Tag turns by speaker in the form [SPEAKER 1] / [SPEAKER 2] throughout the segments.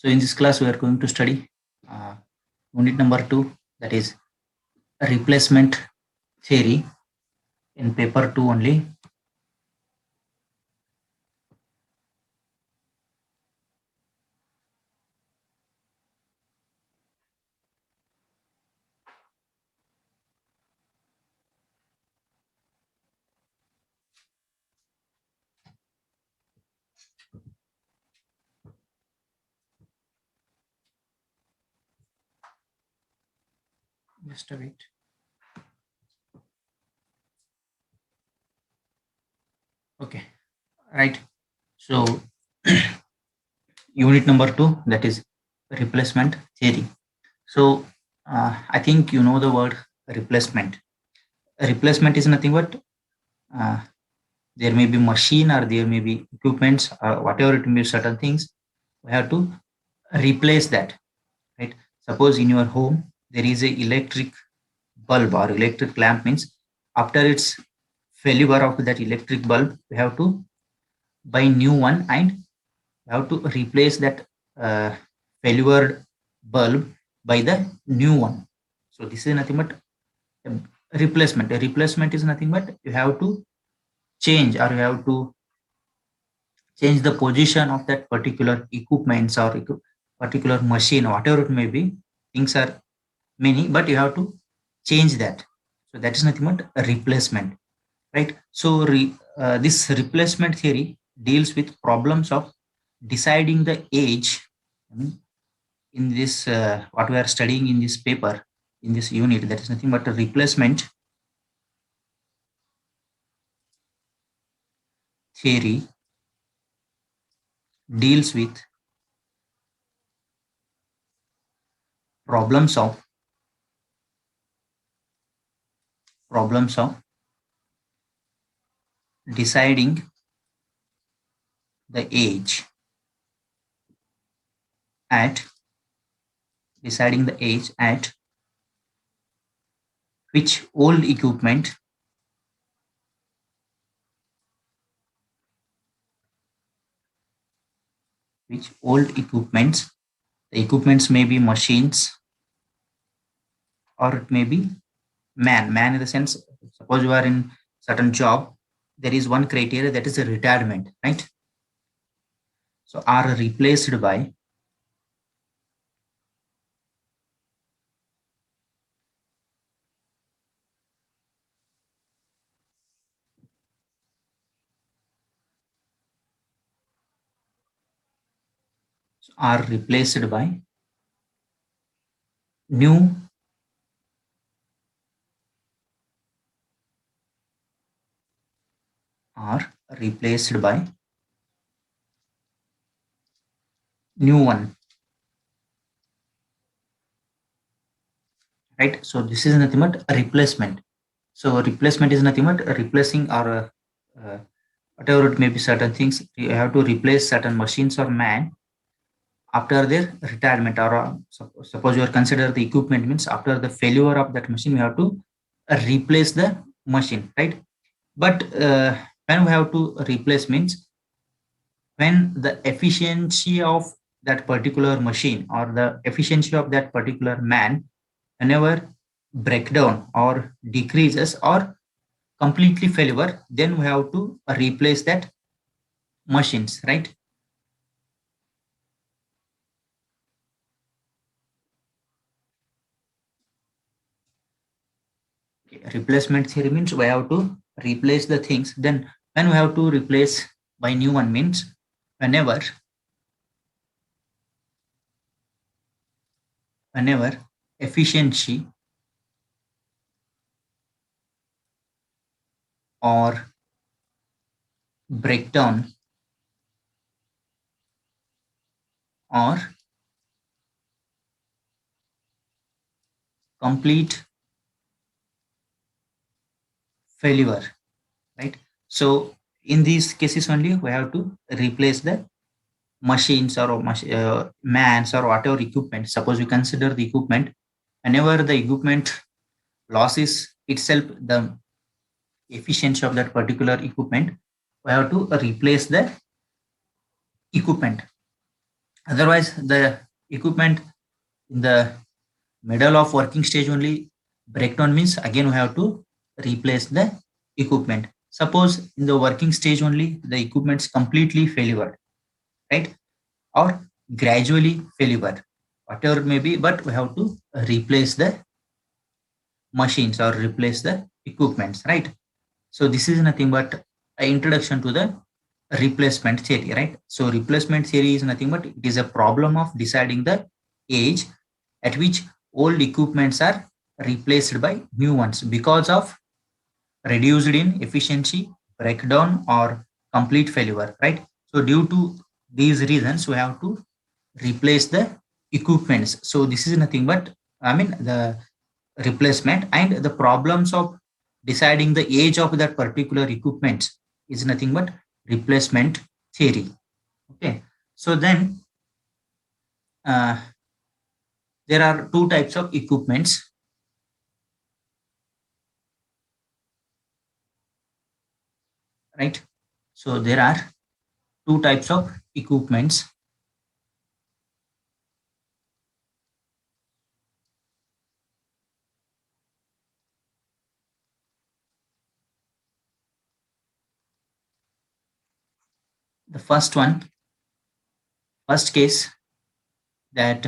[SPEAKER 1] So in this class, we are going to study uh, unit number 2, that is replacement theory in paper 2 only. Just a bit. Okay, right. So unit number 2, that is replacement theory. So I think you know the word replacement. Replacement is nothing but uh, there may be machine or there may be equipments or whatever it may be, certain things we have to replace that, right? Suppose in your home there is a electric bulb or electric lamp, means after its failure of that electric bulb we have to buy new one and we have to replace that uh, failure bulb by the new one. So this is nothing but a replacement. A replacement is nothing but you have to change or you have to change the position of that particular equipments or particular machine, whatever it may be. Things are many, but you have to change that. So that is nothing but a replacement, right? So this replacement theory deals with problems of deciding the age. I mean, in this what we are studying in this paper, in this unit, that is nothing but a replacement theory deals with problems of problems of deciding the age at deciding the age at which old equipment which old equipments, the equipments may be machines or it may be man in the sense, suppose you are in certain job, there is one criteria, that is a retirement, right? So are replaced by are replaced by new are replaced by new one, right? So this is nothing but a replacement. So replacement is nothing but replacing or whatever it may be, certain things you have to replace certain machines or man after their retirement, or suppose you are consider the equipment, means after the failure of that machine we have to replace the machine, right? But when we have to replace means when the efficiency of that particular machine or the efficiency of that particular man whenever breakdown or decreases or completely failure, then we have to replace that machines, right? Replacement theory means we have to replace the things. Then when we have to replace by new one means whenever efficiency or breakdown or complete failure, right? So in these cases only we have to replace the machines or mans or whatever equipment. Suppose you consider the equipment, whenever the equipment losses itself the efficiency of that particular equipment, we have to replace the equipment. Otherwise, the equipment in the middle of working stage only breakdown means again we have to replace the equipment. Suppose in the working stage only the equipment's completely failure, right? Or gradually failure, whatever it may be, but we have to replace the machines or replace the equipments, right? So this is nothing but an introduction to the replacement theory, right? So replacement theory is nothing but it is a problem of deciding the age at which old equipments are replaced by new ones because of reduced in efficiency, breakdown, or complete failure, right? So due to these reasons, we have to replace the equipments. So this is nothing but, I mean, the replacement and the problems of deciding the age of that particular equipment is nothing but replacement theory. Okay. So then uh, there are two types of equipments, right? So there are two types of equipments. The first case, that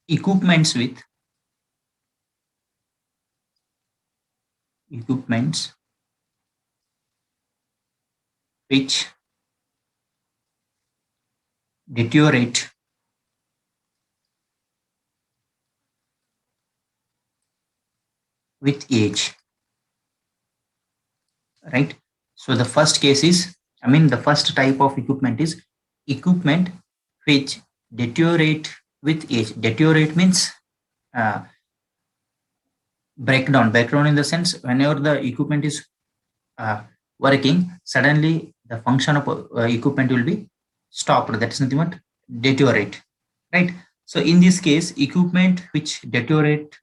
[SPEAKER 1] equipments with equipments which deteriorate with age, right? So the first case is, I mean, the first type of equipment is equipment which deteriorate with age. Deteriorate means uh, breakdown. Breakdown in the sense whenever the equipment is uh, working, suddenly the function of equipment will be stopped. That's nothing but deteriorate, right? So in this case, equipment which deteriorate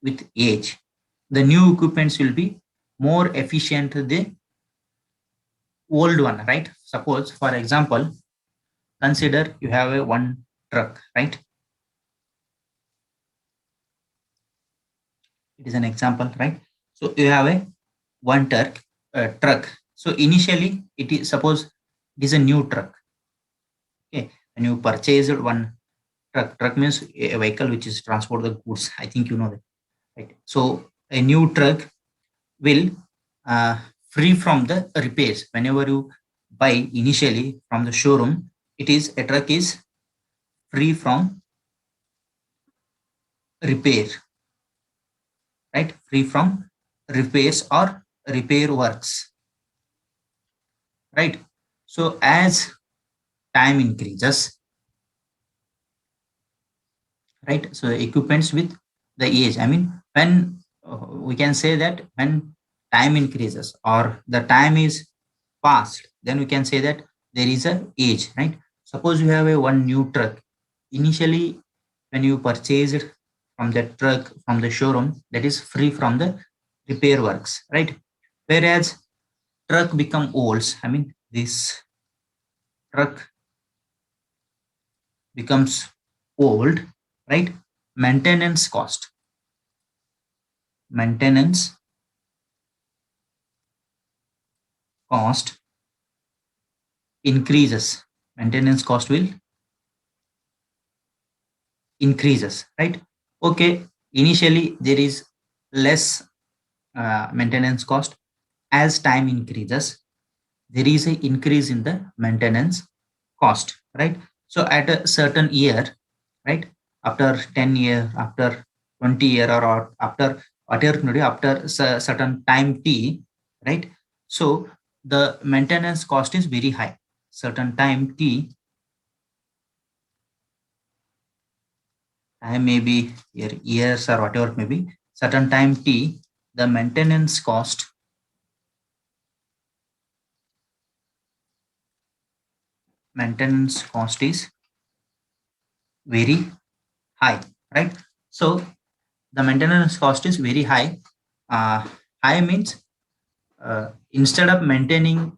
[SPEAKER 1] with age, the new equipments will be more efficient than the old one, right? Suppose, for example, consider you have a one truck, right? It is an example, right? So you have a one truck. So initially, it is, suppose it is a new truck. Okay, when you purchased one truck means a vehicle which is transport the goods. I think you know that, right? So a new truck will uh, free from the repairs. Whenever you buy initially from the showroom, it is a truck is free from repair, right? Free from repairs or repair works, right? So as time increases, right? So equipments with the age, I mean, when we can say that when time increases or the time is passed, then we can say that there is a age, right? Suppose you have a one new truck. Initially, when you purchased from the truck from the showroom, that is free from the repair works, right? Whereas truck become old, I mean, this truck becomes old, right? Maintenance cost, maintenance cost increases. Maintenance cost will increases, right? Okay, initially there is less maintenance cost. As time increases, there is an increase in the maintenance cost, right? So at a certain year, right, after 10 year, after 20 year, or after whatever maybe after certain time t, right? So the maintenance cost is very high. Certain time t, time maybe years or whatever maybe, certain time t, the maintenance cost is very high, right? So the maintenance cost is very high. High means instead of maintaining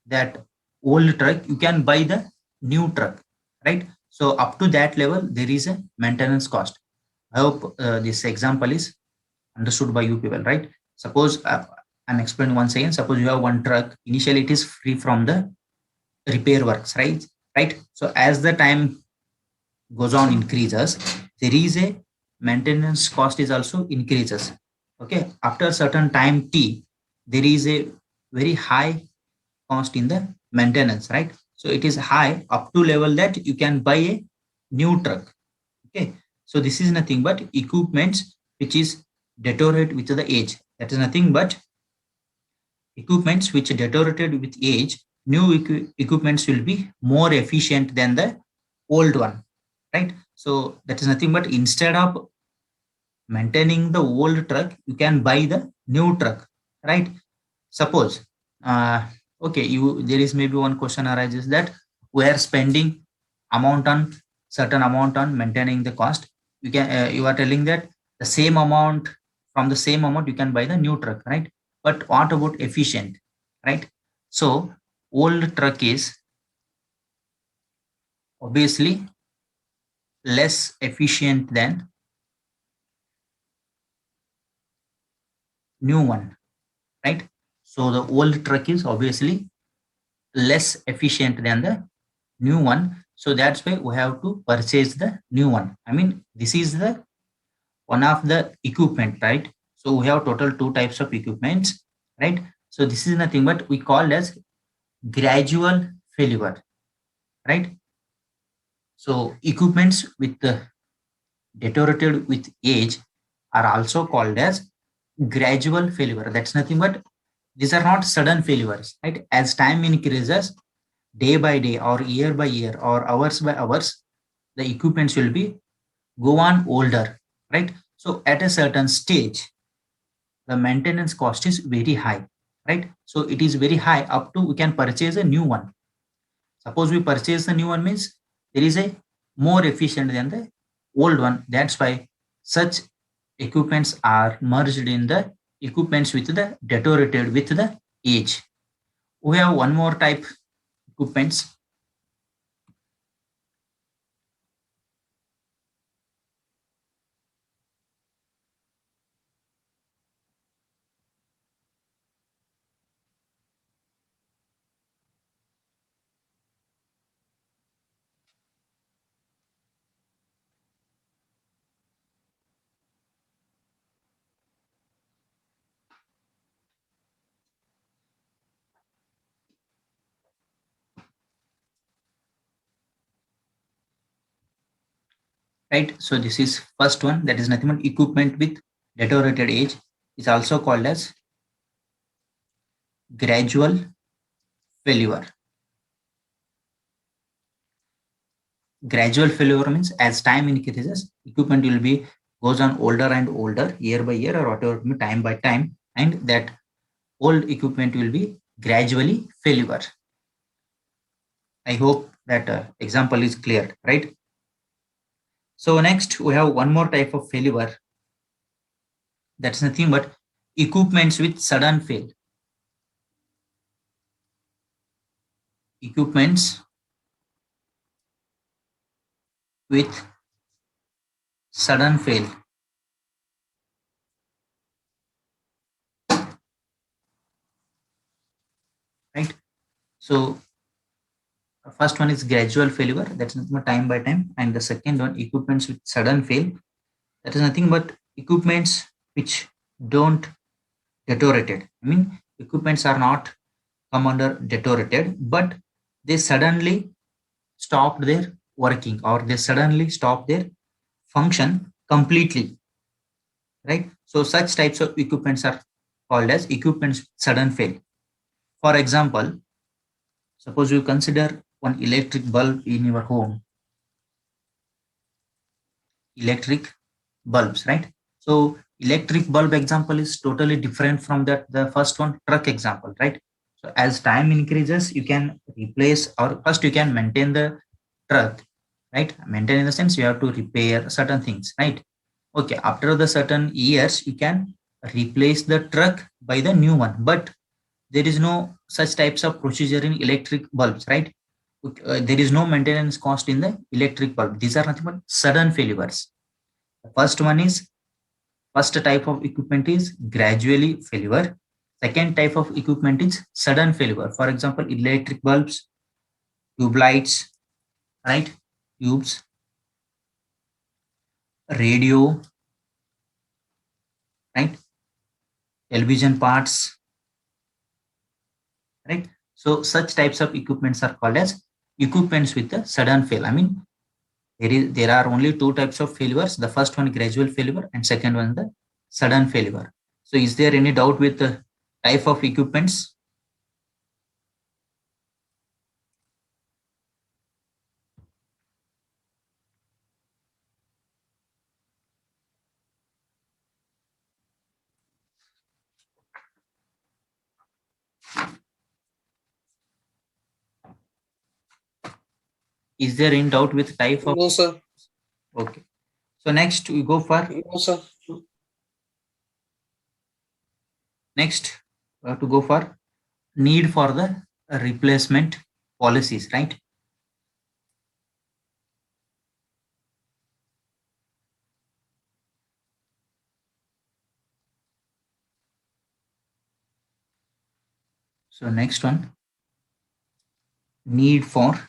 [SPEAKER 1] that old truck, you can buy the new truck, right? So up to that level there is a maintenance cost. I hope this example is understood by you people, right? Suppose I'm explaining once again. Suppose you have one truck, initially it is free from the repair works, right? So as the time goes on increases, there is a maintenance cost is also increases. Okay, after a certain time t, there is a very high cost in the maintenance, right? So it is high up to level that you can buy a new truck. Okay, so this is nothing but equipments which is deteriorate with the age. That is nothing but equipments which deteriorated with age. New equipments will be more efficient than the old one, right? So that is nothing but instead of maintaining the old truck, you can buy the new truck, right? Suppose okay, you there is maybe one question arises that we are spending amount on certain amount on maintaining the cost. You can you are telling that the same amount, from the same amount you can buy the new truck, right? But what about efficient, right? So old truck is obviously less efficient than new one, right? So the old truck is obviously less efficient than the new one. So that's why we have to purchase the new one. I mean, this is the one of the equipment, right? So we have total two types of equipments, right? So this is nothing but we call as gradual failure, right? So equipments with the deteriorated with age are also called as gradual failure. That's nothing but these are not sudden failures, right? As time increases, day by day or year by year or hours by hours, the equipments will be go on older, right? So at a certain stage, the maintenance cost is very high, right? So it is very high up to we can purchase a new one. Suppose we purchase the new one means there is a more efficient than the old one. That's why such equipments are merged in the equipments with the deteriorated with the age. We have one more type equipments. Right? So this is first one, that is nothing but equipment with deteriorated age. Is also called as gradual failure. Gradual failure means as time increases, equipment will be goes on older and older year by year or whatever time by time, and that old equipment will be gradually failure. I hope that example is clear, right? So next we have one more type of failure. That's nothing but equipments with sudden fail. Equipments with sudden fail. Right? So first one is gradual failure, that's nothing but time by time, and the second one equipments with sudden fail, that is nothing but equipments which don't deteriorated. I mean, equipments are not come under deteriorated, but they suddenly stopped their working or they suddenly stop their function completely, right? So such types of equipments are called as equipments with sudden fail. For example, suppose you consider one electric bulb in your home. Electric bulbs, right? So electric bulb example is totally different from that the first one, truck example, right? So as time increases, you can replace or first you can maintain the truck, right? Maintain in the sense you have to repair certain things, right? Okay, after the certain years, you can replace the truck by the new one. But there is no such types of procedure in electric bulbs, right? There is no maintenance cost in the electric bulb. These are nothing but sudden failures. The first type of equipment is gradually failure. Second type of equipment is sudden failure. For example, electric bulbs, tube lights, right? Tubes, radio, right? Television parts, right? So such types of equipments are called as equipments with a sudden fail. I mean, there are only two types of failures. The first one gradual failure and second one the sudden failure. So is there any doubt with the type of equipments? Is there any doubt with type of?
[SPEAKER 2] No, sir.
[SPEAKER 1] Okay. So next we go for
[SPEAKER 2] No, sir.
[SPEAKER 1] next to go for need for the replacement policies, right? So next one, need for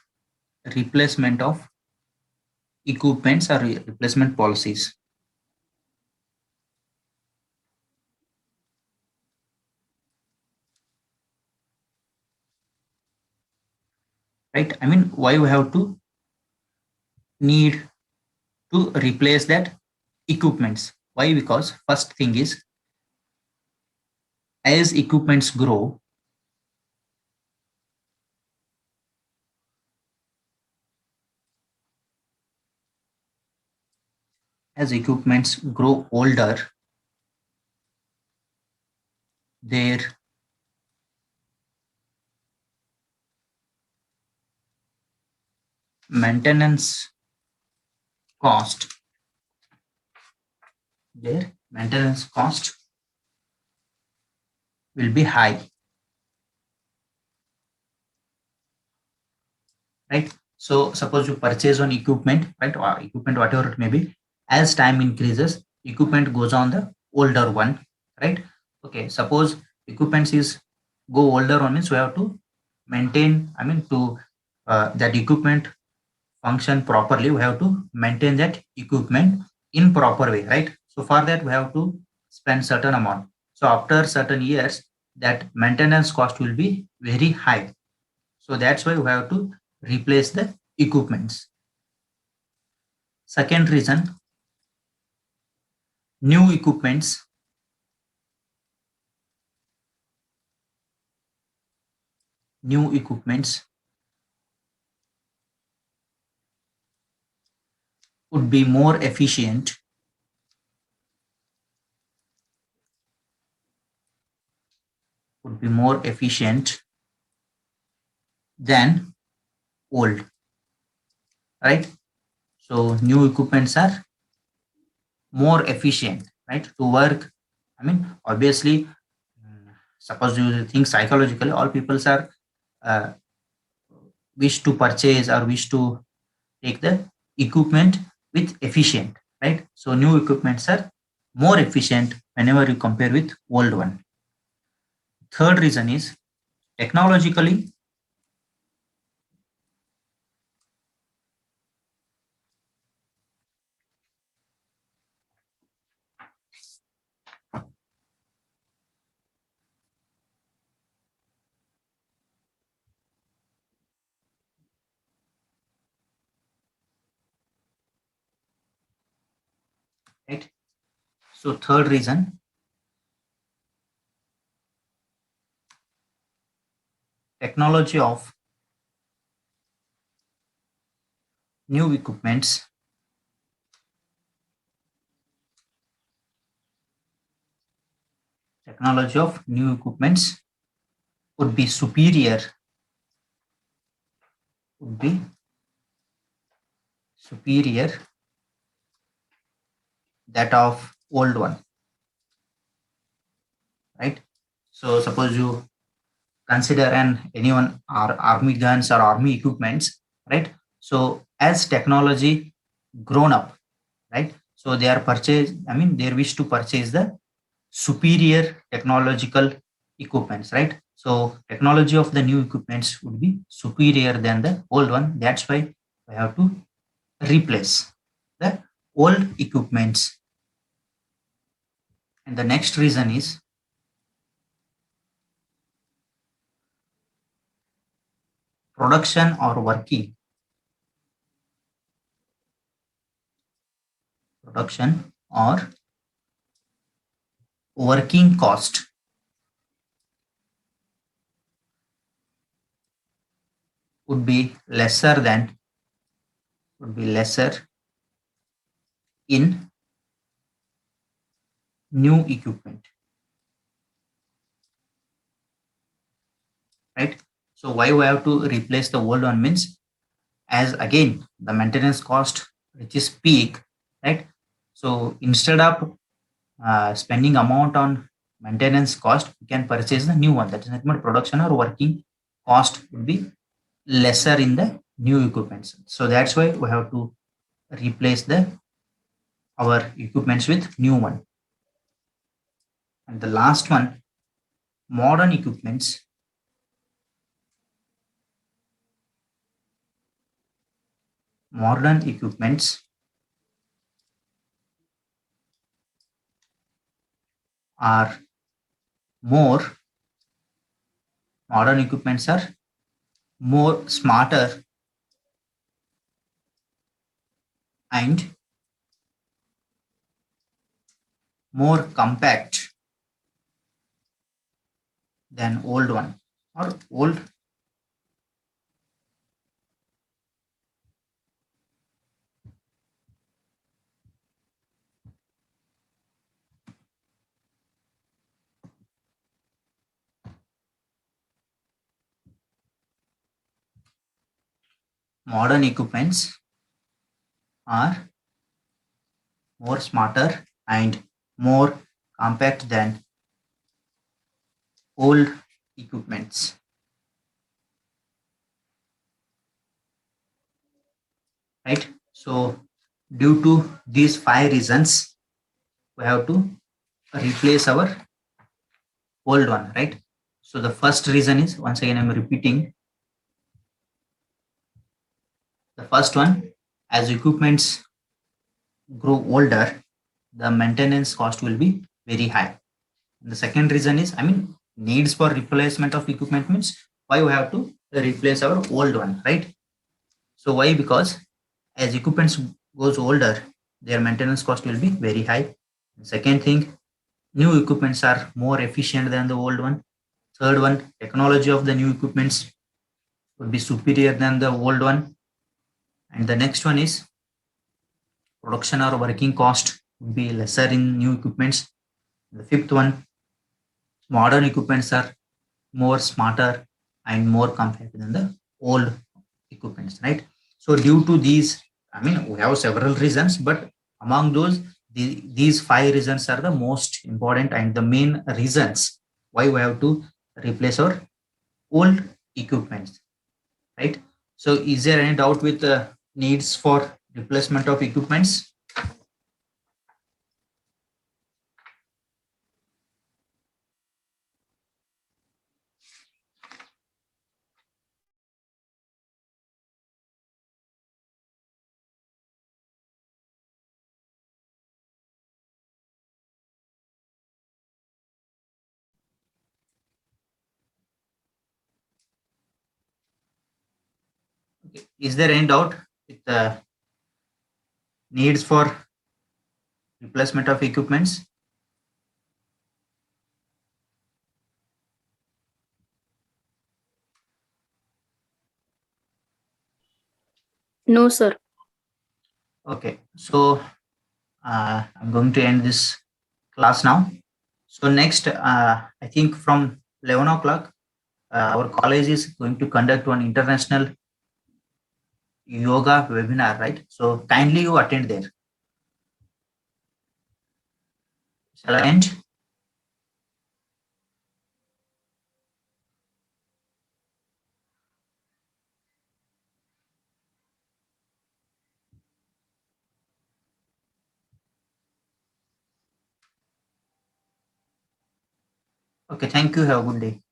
[SPEAKER 1] replacement of equipments or replacement policies. Right? I mean, why we have to need to replace that equipments? Why? Because first thing is, as equipments grow, as equipments grow older, their maintenance cost, their maintenance cost will be high, right? So suppose you purchase one equipment, right? Or equipment, whatever it may be, as time increases, equipment goes on the older one, right? Okay, suppose equipment is go older one means we have to maintain, I mean to that equipment function properly, we have to maintain that equipment in proper way, right? So for that we have to spend certain amount. So after certain years, that maintenance cost will be very high. So that's why we have to replace the equipments. Second reason, new equipments new equipments would be more efficient would be more efficient than old, right? So new equipments are more efficient, right, to work. I mean, obviously, suppose you think psychologically, all people are uh, wish to purchase or wish to take the equipment with efficient, right? So new equipments are more efficient whenever you compare with old one. Third reason is technologically, right? So third reason, technology of new equipments technology of new equipments would be superior would be superior that of old one, right? So suppose you consider anyone army guns or army equipments, right? So as technology grown up, right? So they are purchase. I mean, they wish to purchase the superior technological equipments, right? So technology of the new equipments would be superior than the old one. That's why we have to replace the old equipments. And the next reason is production or working cost would be lesser in new equipment, right? So why we have to replace the old one means, as again the maintenance cost which is peak, right? So instead of spending amount on maintenance cost, we can purchase the new one. That is nothing but production or working cost would be lesser in the new equipments. So that's why we have to replace the our equipments with new one. And the last one, modern equipments modern equipments are more modern equipments are more smarter and more compact than old one or old modern equipments are more smarter and more compact than old equipments, right? So due to these five reasons, we have to replace our old one, right? So the first reason is, once again I'm repeating, the first one, as equipments grow older, the maintenance cost will be very high. And the second reason is, I mean, needs for replacement of equipment means why we have to replace our old one, right? So why? Because as equipments goes older, their maintenance cost will be very high. Second thing, new equipments are more efficient than the old one. Third one, technology of the new equipments would be superior than the old one. And the next one is production or working cost would be lesser in new equipments. The fifth one, modern equipments are more smarter and more compact than the old equipments, right? So due to these, I mean, we have several reasons, but among those, these five reasons are the most important and the main reasons why we have to replace our old equipments, right? So is there any doubt with the needs for replacement of equipments? Okay. Is there any doubt with the needs for replacement of equipments?
[SPEAKER 2] No, sir.
[SPEAKER 1] Okay, so I'm going to end this class now. So next, I think from 11 o'clock, our college is going to conduct one international yoga webinar, right? So kindly you attend there. Shall I end? Okay, thank you. Have a good day.